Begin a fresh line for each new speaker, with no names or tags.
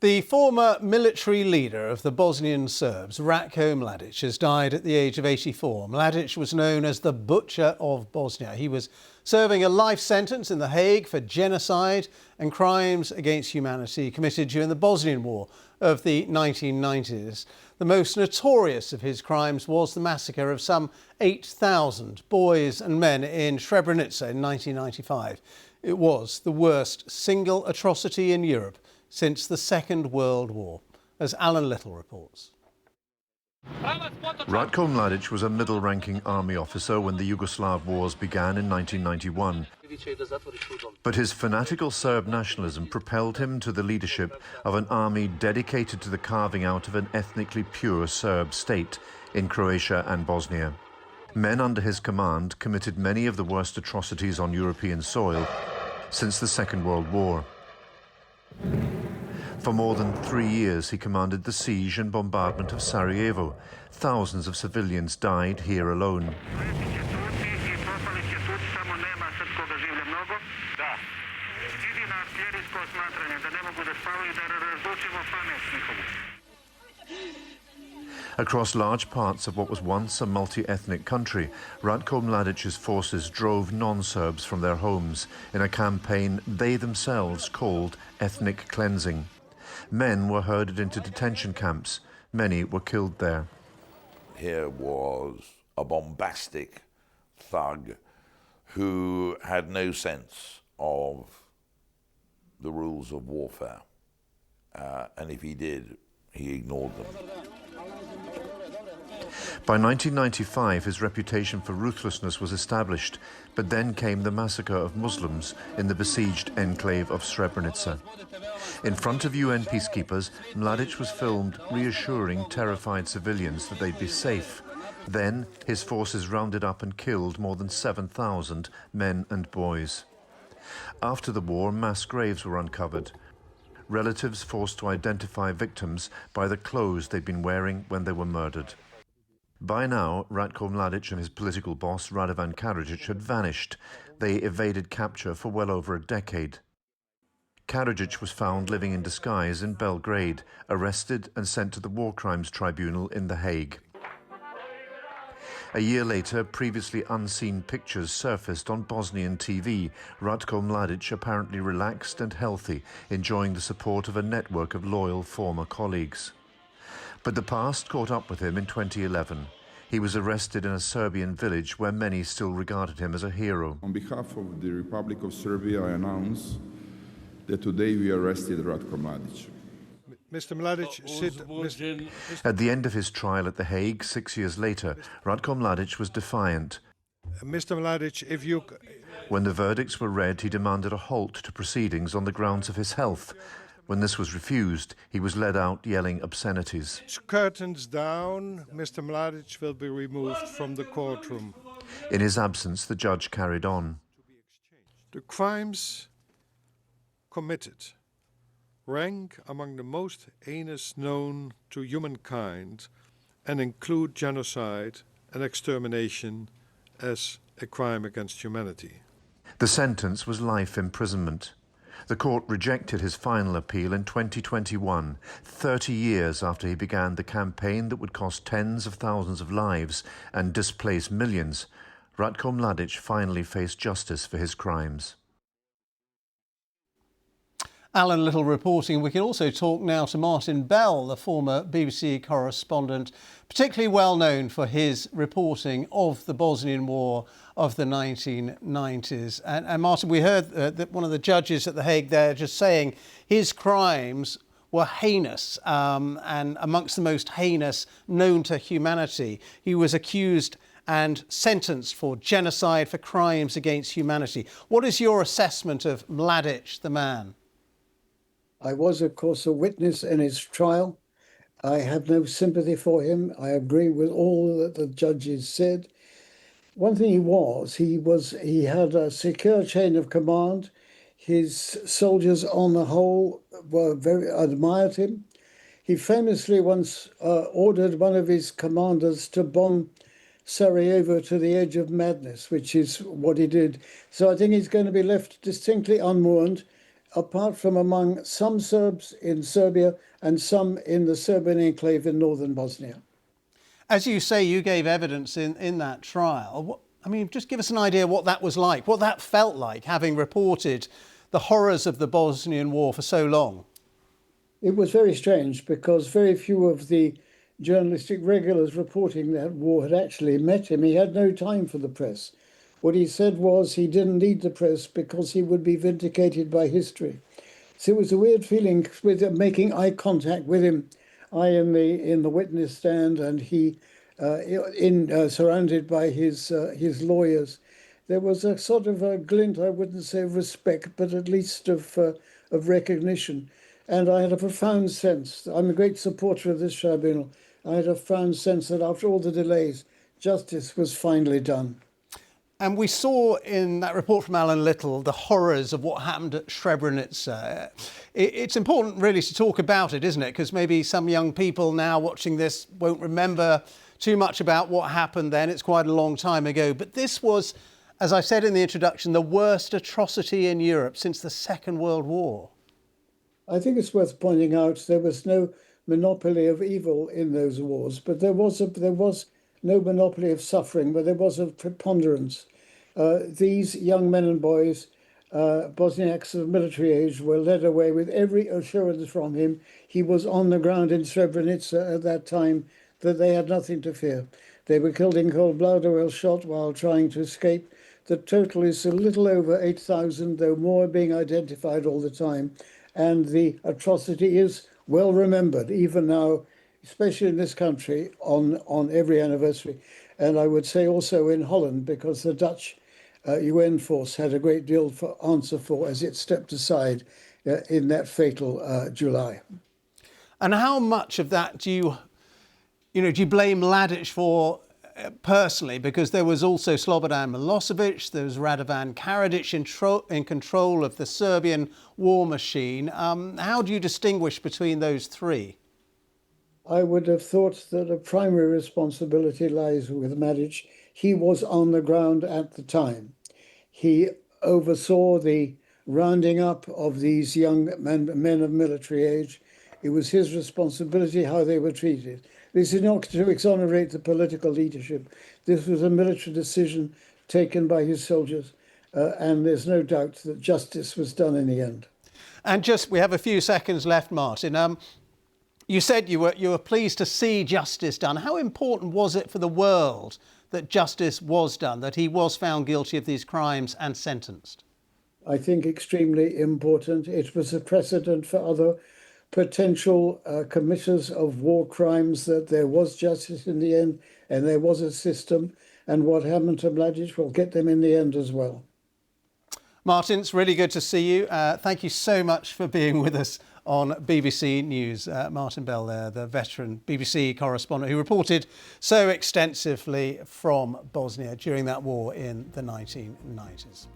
The former military leader of the Bosnian Serbs, Ratko Mladić, has died at the age of 84. Mladić was known as the Butcher of Bosnia. He was serving a life sentence in The Hague for genocide and crimes against humanity committed during the Bosnian War of the 1990s. The most notorious of his crimes was the massacre of some 8,000 boys and men in Srebrenica in 1995. It was the worst single atrocity in Europe since the Second World War, as Alan Little reports.
Ratko Mladić was a middle-ranking army officer when the Yugoslav wars began in 1991. But his fanatical Serb nationalism propelled him to the leadership of an army dedicated to the carving out of an ethnically pure Serb state in Croatia and Bosnia. Men under his command committed many of the worst atrocities on European soil since the Second World War. For more than 3 years, he commanded the siege and bombardment of Sarajevo. Thousands of civilians died here alone. Across large parts of what was once a multi-ethnic country, Ratko Mladić's forces drove non-Serbs from their homes in a campaign they themselves called ethnic cleansing. Men were herded into detention camps. Many were killed there.
Here was a bombastic thug who had no sense of the rules of warfare. And if he did, he ignored them.
By 1995, his reputation for ruthlessness was established, but then came the massacre of Muslims in the besieged enclave of Srebrenica. In front of UN peacekeepers, Mladić was filmed reassuring terrified civilians that they'd be safe. Then, his forces rounded up and killed more than 7,000 men and boys. After the war, mass graves were uncovered. Relatives forced to identify victims by the clothes they'd been wearing when they were murdered. By now, Ratko Mladić and his political boss, Radovan Karadzic, had vanished. They evaded capture for well over a decade. Karadzic was found living in disguise in Belgrade, arrested and sent to the War Crimes Tribunal in The Hague. A year later, previously unseen pictures surfaced on Bosnian TV. Ratko Mladić apparently relaxed and healthy, enjoying the support of a network of loyal former colleagues. But the past caught up with him in 2011. He was arrested in a Serbian village where many still regarded him as a hero.
On behalf of the Republic of Serbia, I announce that today we arrested Ratko Mladić.
Mr. Mladić,
At the end of his trial at The Hague 6 years later, Ratko Mladić was defiant.
Mr. Mladić, if you...
When the verdicts were read, he demanded a halt to proceedings on the grounds of his health. When this was refused, he was led out yelling obscenities.
Curtains down, Mr. Mladić will be removed from the courtroom.
In his absence, the judge carried on.
The crimes committed rank among the most heinous known to humankind and include genocide and extermination as a crime against humanity.
The sentence was life imprisonment. The court rejected his final appeal in 2021, 30 years after he began the campaign that would cost tens of thousands of lives and displace millions. Ratko Mladić finally faced justice for his crimes.
Alan Little reporting. We can also talk now to Martin Bell, the former BBC correspondent, particularly well known for his reporting of the Bosnian War of the 1990s. And Martin, we heard that one of the judges at The Hague there just saying his crimes were heinous and amongst the most heinous known to humanity. He was accused and sentenced for genocide, for crimes against humanity. What is your assessment of Mladić, the man?
I was, of course, a witness in his trial. I have no sympathy for him. I agree with all that the judges said. One thing he had a secure chain of command. His soldiers, on the whole, admired him. He famously once ordered one of his commanders to bomb Sarajevo to the edge of madness, which is what he did. So I think he's going to be left distinctly unmourned. apart from among some Serbs in Serbia and some in the Serbian enclave in northern Bosnia.
As you say, you gave evidence in that trial. I mean, just give us an idea what that was like, what that felt like, having reported the horrors of the Bosnian War for so long.
It was very strange because very few of the journalistic regulars reporting that war had actually met him. He had no time for the press. What he said was he didn't need the press because he would be vindicated by history. So it was a weird feeling with making eye contact with him. I in the witness stand, and he surrounded by his lawyers. There was a sort of a glint, I wouldn't say of respect, but at least of recognition. And I had a profound sense. I'm a great supporter of this tribunal. I had a profound sense that after all the delays, justice was finally done.
And we saw in that report from Alan Little the horrors of what happened at Srebrenica. It's important really to talk about it, isn't it? Because maybe some young people now watching this won't remember too much about what happened then. It's quite a long time ago. But this was, as I said in the introduction, the worst atrocity in Europe since the Second World War.
I think it's worth pointing out there was no monopoly of evil in those wars, but there was no monopoly of suffering, but there was a preponderance. These young men and boys, Bosniaks of military age, were led away with every assurance from him. He was on the ground in Srebrenica at that time that they had nothing to fear. They were killed in cold blood or else shot while trying to escape. The total is a little over 8,000, though more being identified all the time. And the atrocity is well remembered, even now, especially in this country, on every anniversary. And I would say also in Holland, because the Dutch UN force had a great deal to answer for as it stepped aside in that fatal July. And
how much of that do you blame Mladić for personally? Because there was also Slobodan Milosevic, there was Radovan Karadzic in control of the Serbian war machine. How do you distinguish between those three?
I would have thought that a primary responsibility lies with Mladić. He was on the ground at the time. He oversaw the rounding up of these young men of military age. It was his responsibility how they were treated. This is not to exonerate the political leadership. This was a military decision taken by his soldiers, and there's no doubt that justice was done in the end.
And we have a few seconds left, Martin. You said you were pleased to see justice done. How important was it for the world that justice was done, that he was found guilty of these crimes and sentenced?
I think extremely important. It was a precedent for other potential committers of war crimes that there was justice in the end and there was a system. And what happened to Mladić will get them in the end as well.
Martin, it's really good to see you. Thank you so much for being with us on BBC News. Martin Bell there, the veteran BBC correspondent who reported so extensively from Bosnia during that war in the 1990s.